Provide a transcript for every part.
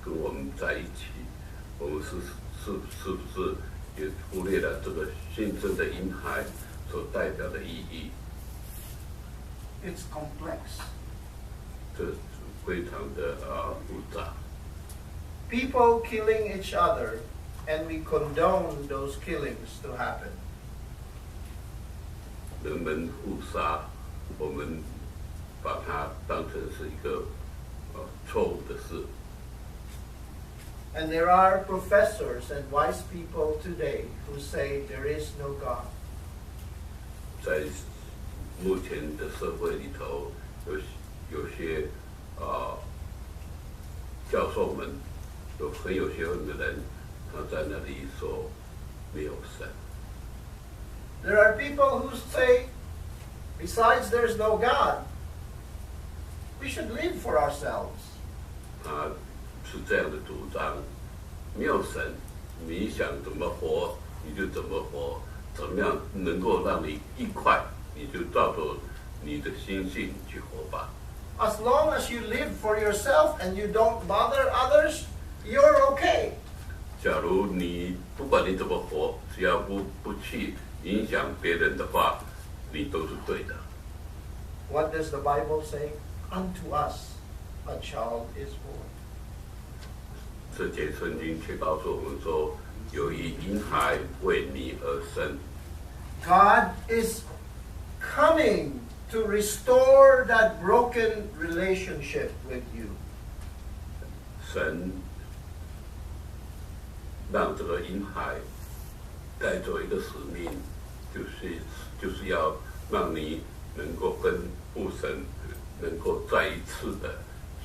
跟我们在一起，我们是不是也忽略了这个新生的婴孩所代表的意义？ It's complex. 这非常的复杂。 People killing each other, and we condone those killings to happen. 人们互杀，我们把它当成是一个错误的事。 And there are professors and wise people today who say there is no God. 在目前的社会里头，有些教授们，有很有学问的人，他在那里说没有神。 There are people who say, besides there's no God, we should live for ourselves. 他是这样的主张，没有神，你想怎么活你就怎么活，怎么样能够让你愉快，你就照着你的心性去活吧。 As long as you live for yourself and you don't bother others, you're okay. 假如你不管你怎么活，只要不去影响别人的话，你都是对的。 What does the Bible say? Unto us a child is born. 这节圣经却告诉我们说，有一婴孩为你而生。 God is coming to restore that broken relationship with you. 神让这个婴孩带着一个使命，就是要让你能够跟父神能够再一次的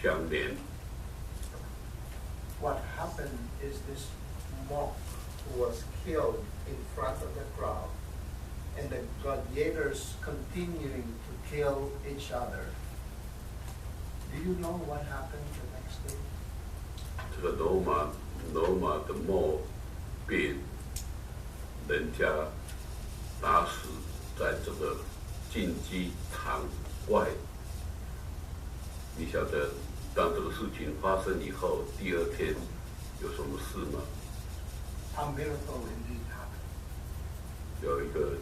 相连。 What happened is this monk who was killed in front of the crowd, and the gladiators continuing to kill each other. Do you know what happened the next day? 这个罗马的墨被人家打死在这个竞技场外。你晓得，当这个事情发生以后，第二天有什么事吗？ A miracle indeed happened. 有一个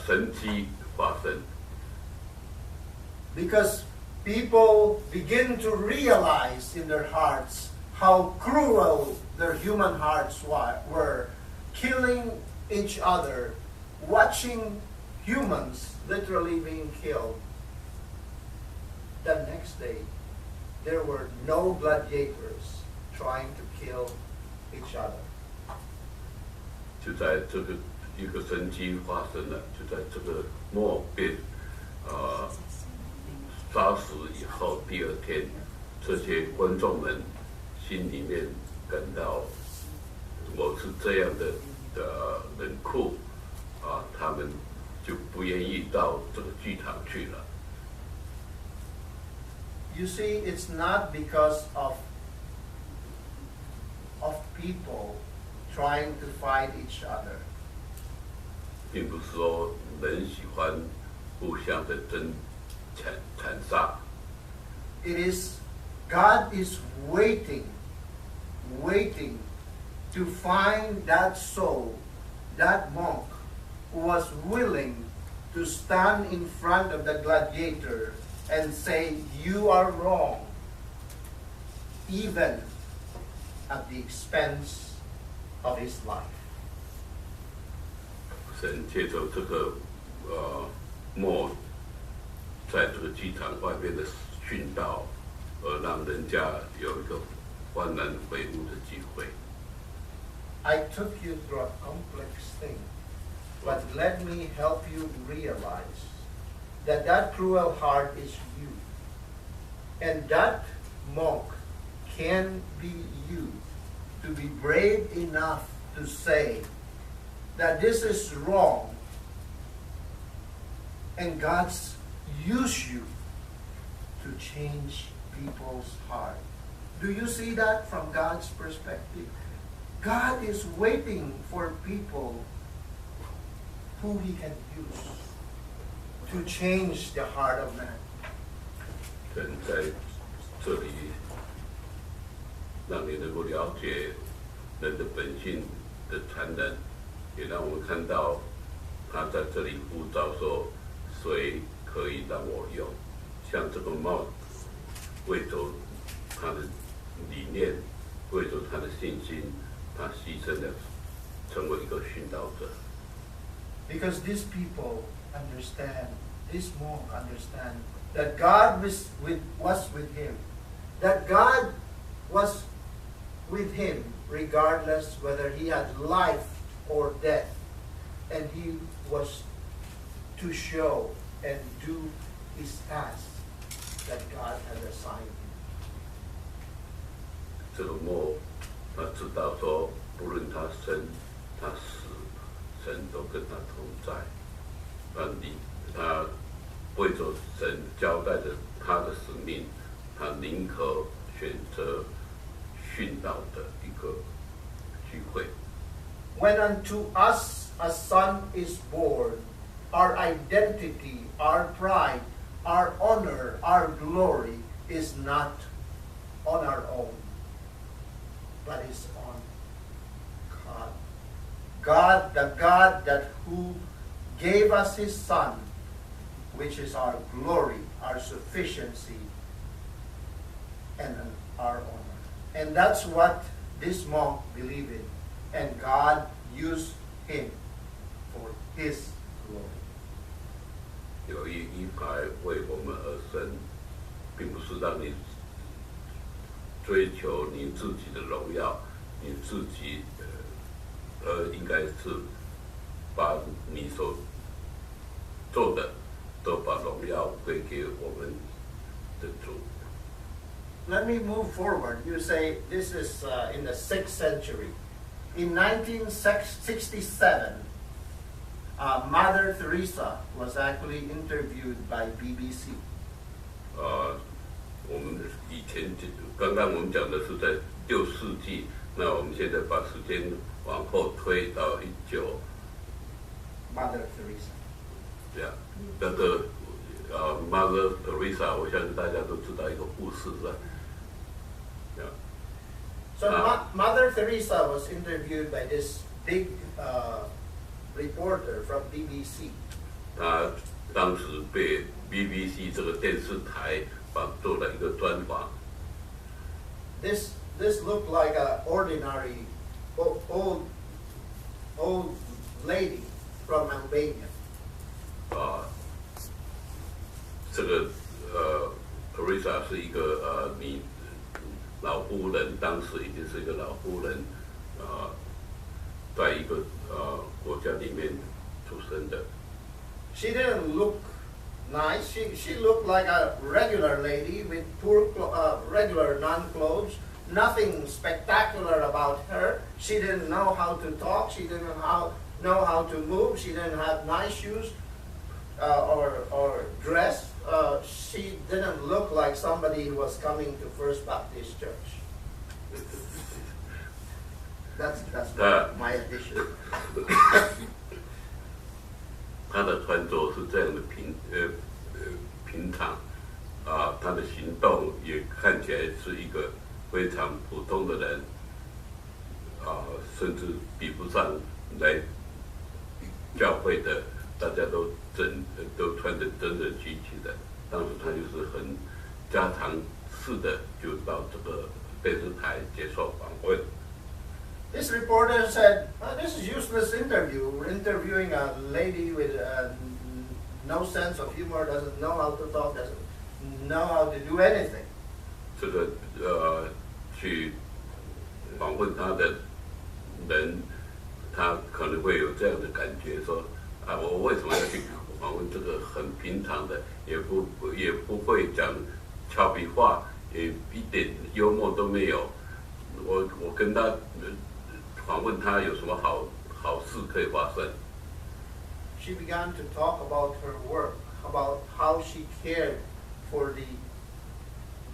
神迹发生。 Because people begin to realize in their hearts how cruel their human hearts were, killing each other, watching humans literally being killed. The next day, there were no gladiators trying to kill each other. 就在这个一个神迹发生了，就在这个墨被杀死以后，第二天，这些观众们心里面感到我是这样的冷酷他们就不愿意到这个剧场去了。 You see, it's not because of people trying to fight each other. 并不是说人喜欢互相的残杀。 It is God is waiting to find that soul, that monk who was willing to stand in front of the gladiator and say, "You are wrong," even at the expense of his life. 神借着这个墨在这个剧场外面的殉道，而让人家有一个幡然悔悟的机会。 I took you through a complex thing, but let me help you realize that that cruel heart is you. And that monk can be you to be brave enough to say that this is wrong, and God's use you to change people's heart. Do you see that from God's perspective? God is waiting for people who he can use to change the heart of man. 神在这里让你能够了解人的本性的残忍，也让我们看到他在这里呼召说：谁可以让我用？像这个帽子，为着他的理念，为着他的信心，他牺牲了，成为一个殉道者。Because these people understand, this monk understand that God was with him, that God was with him regardless whether he had life or death, and he was to show and do his task that God had assigned him. 这个末，他知道说，不论他生他死，神都跟他同在。他为着神交代着他的使命，他宁可选择殉道的一个机会。When unto us a son is born, our identity, our pride, our honor, our glory is not on our own, but is on God. God, the God that who gave us his son, which is our glory, our sufficiency, and our honor. And that's what this monk believed in. And God used him for his glory. 有一派为我们而生，并不是让你追求你自己的荣耀，你自己而应该是把你所做的都把荣耀归给我们的主。Let me move forward. You say this is in the 6th century. In 1967, Mother Teresa was actually interviewed by BBC. 我们以前刚刚我们讲的是在6世纪，那我们现在把时间往后推到19。Mother Teresa. 对啊，那个Mother Teresa， 我相信大家都知道一个护士是吧？ So Mother Teresa was interviewed by this big reporter from BBC. 她当时被 BBC 这个电视台做了一个专访。This looked like an ordinary old lady from Albania. 这个Teresa 是一个老夫人，当时已经是一个老夫人，在一个国家里面出生的。She didn't look nice. She looked like a regular lady with regular non-clothes. Nothing spectacular about her. She didn't know how to talk. She didn't know how to move. She didn't have nice shoes or dress. She didn't look like somebody who was coming to First Baptist Church. That's my addition. 他的穿着是这样的平常，他的行动也看起来是一个非常普通的人，甚至比不上来教会的，大家都穿得整整齐齐的。当时他就是很家常式的，就到这个电视台接受访问。This reporter said, "This is useless interview. We're interviewing a lady with no sense of humor, doesn't know how to talk, doesn't know how to do anything." 这个去访问他的人，他可能会有这样的感觉，说我为什么要去访问这个很平常的，也不会讲俏皮话，也一点幽默都没有。我跟他访问他有什么好事可以发生？ She began to talk about her work, about how she cared for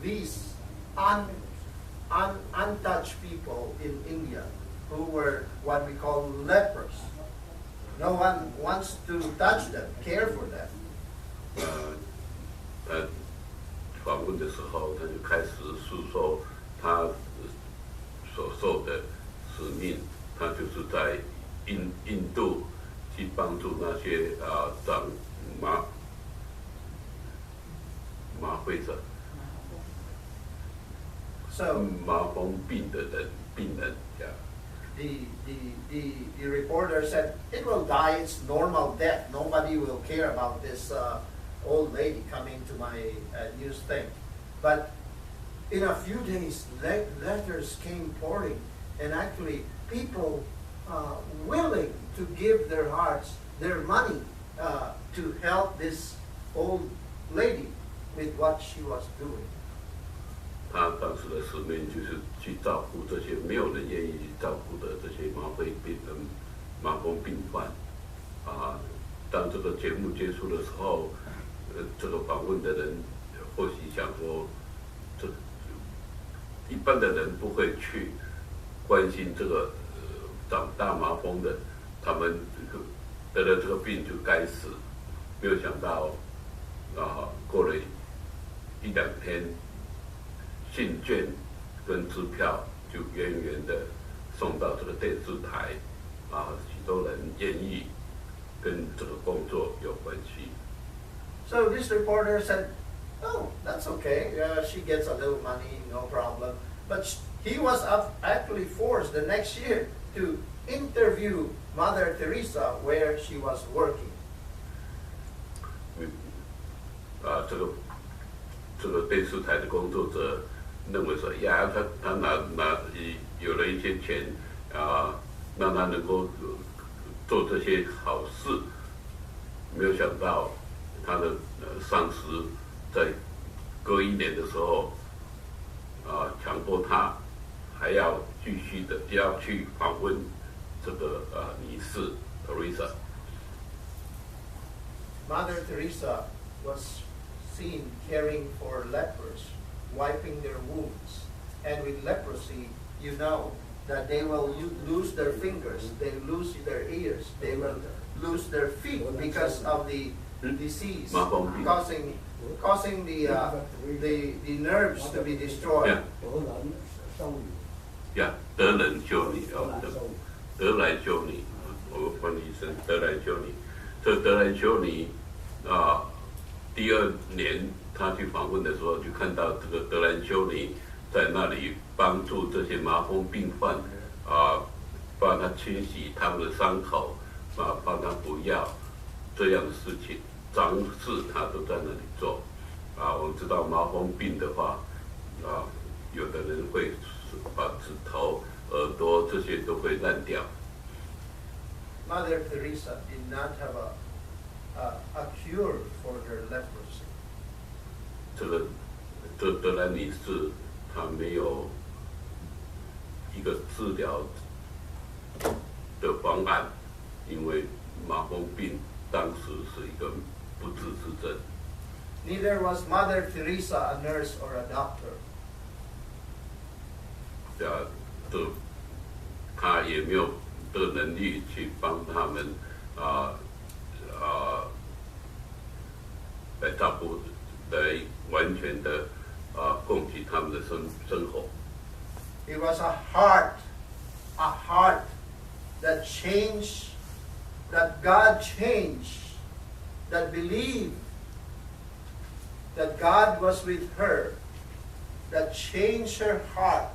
these untouched people in India who were what we call lepers. No one wants to touch them, care for them. 他访问的时候，他就开始诉说他所受的使命，他就是在印度去帮助那些长麻痹者、麻风病的病人呀。The reporter said, it will die its normal death. Nobody will care about this old lady coming to my news thing. But in a few days, letters came pouring, and actually people willing to give their hearts, their money, to help this old lady with what she was doing. 他当时的使命就是去照顾这些没有人愿意照顾的这些麻风病患。当这个节目结束的时候，这个访问的人或许想说，一般的人不会去关心这个长大麻风的，他们得了这个病就该死。没有想到，过了1-2天。信件跟支票就远远的送到这个电视台，许多人愿意跟这个工作有关系。So this reporter said, "Oh, that's okay. She gets a little money, no problem." But he was actually forced the next year to interview Mother Teresa where she was working. 这个电视台的工作者。认为说呀，他有了一些钱让他能够做这些好事，没有想到他的上司在隔1年的时候强迫他还要继续的要去访问这个女士 Teresa。Mother Teresa was seen caring for lepers, wiping their wounds. And with leprosy, you know that they will lose their fingers, they lose their ears, they will lose their feet because of the disease, causing the nerves to be destroyed. 得人救你得来救你，我翻译成得来救你。这得来救你第2年他去访问的时候，就看到这个德兰修女在那里帮助这些麻风病患帮他清洗他们的伤口帮他补药这样的事情，脏事他都在那里做我们知道麻风病的话有的人会把指头、耳朵这些都会烂掉。Mother Teresa did not have a cure for her leprosy. 这德兰女士她没有一个治疗的方案，因为麻风病当时是一个不治之症。Neither was Mother Teresa a nurse or a doctor. 她也没有的能力去帮他们来照顾，来完全的供给他们的生活。It was a heart that changed, that God changed, that believed that God was with her, that changed her heart,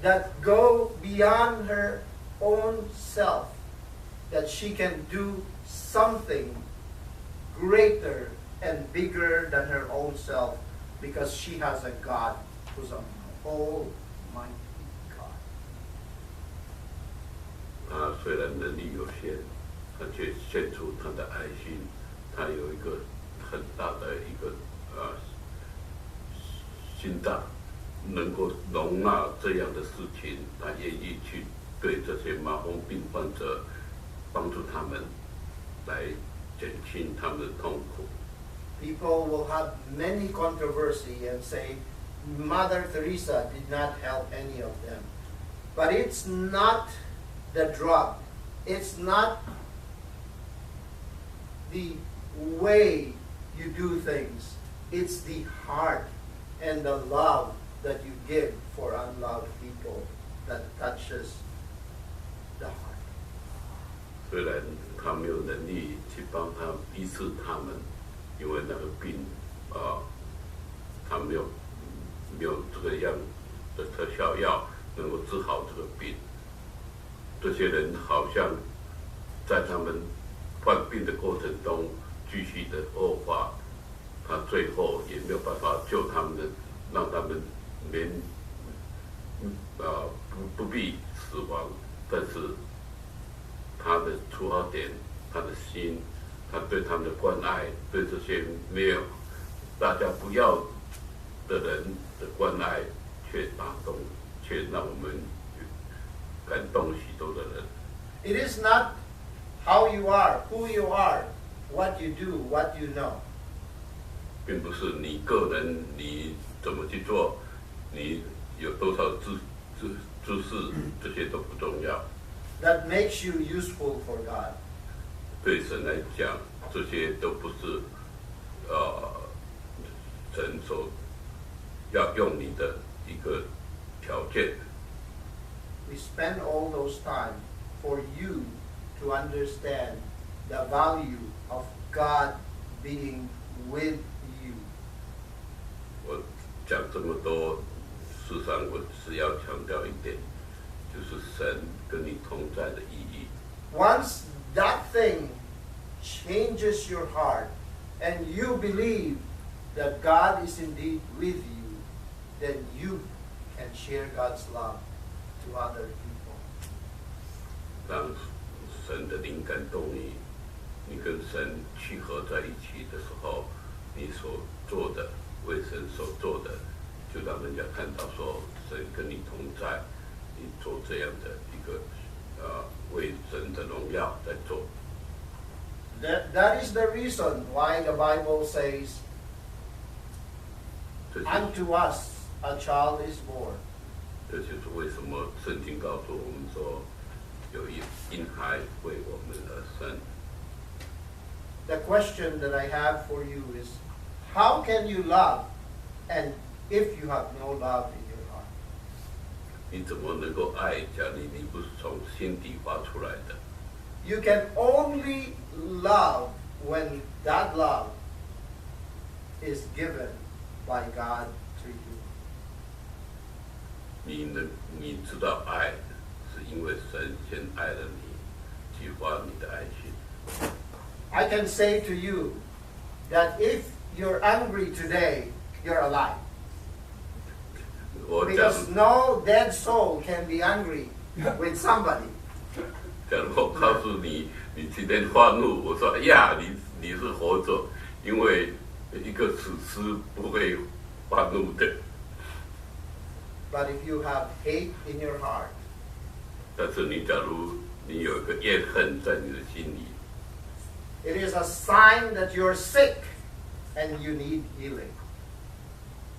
that go beyond her own self, that she can do something greater and bigger than her own self because she has a God who's an almighty God. 他虽然能力有限，他却献出他的爱心，他有一个很大的一个心脏，能够容纳这样的事情，他愿意去对这些麻风病患者帮助他们，来减轻他们的痛苦。People will have many controversy and say Mother Teresa did not help any of them. But it's not the drug. It's not the way you do things. It's the heart and the love that you give for unloved people that touches the heart. 虽然他没有能力去帮他医治他们，因为那个病他没有这个样的特效药能够治好这个病。这些人好像在他们患病的过程中继续的恶化，他最后也没有办法救他们的，让他们不必死亡。但是他的出发点，他的心，他对他们的关爱，对这些没有大家不要的人的关爱，却打动，却让我们感动许多的人。It is not how you are, who you are, what you do, what you know. 并不是你个人你怎么去做，你有多少知识，这些都不重要。That makes you useful for God. 对神来讲，这些都不是神所要用你的一个条件。We spend all those time for you to understand the value of God being with you. 我讲这么多，事实上我是要强调一点，就是神跟你同在的意义。Once that thing changes your heart and you believe that God is indeed with you, then you can share God's love to other people. 当神的灵感动你，你跟神契合在一起的时候，你所做的，为神所做的，就让人家看到说神跟你同在，你做这样的一个为神的荣耀在做。That is the reason why the Bible says, 这是 unto us a child is born. 这就是为什么圣经告诉我们说，有一婴孩为我们而生。The question that I have for you is, how can you love and if you have no love in your heart? 你怎么能够爱？假如你不是从心底发出来的， You can only love when that love is given by God to you. 你知道爱，是因为神先爱了你，激发你的爱心。I can say to you that if you're angry today, you're alive. 我讲， Because no dead soul can be angry with somebody. 假如我告诉你，你今天发怒，我说哎呀，你是活着，因为一个死尸不会发怒的。But if you have hate in your heart, 但是你假如你有一个怨恨在你的心里， it is a sign that you're sick and you need healing.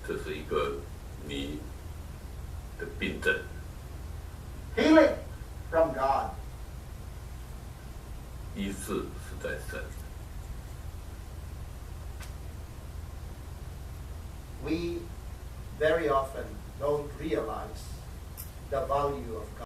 这是一个你的病症。 Healing from God. 医治是在神。 We very often don't realize the value of God.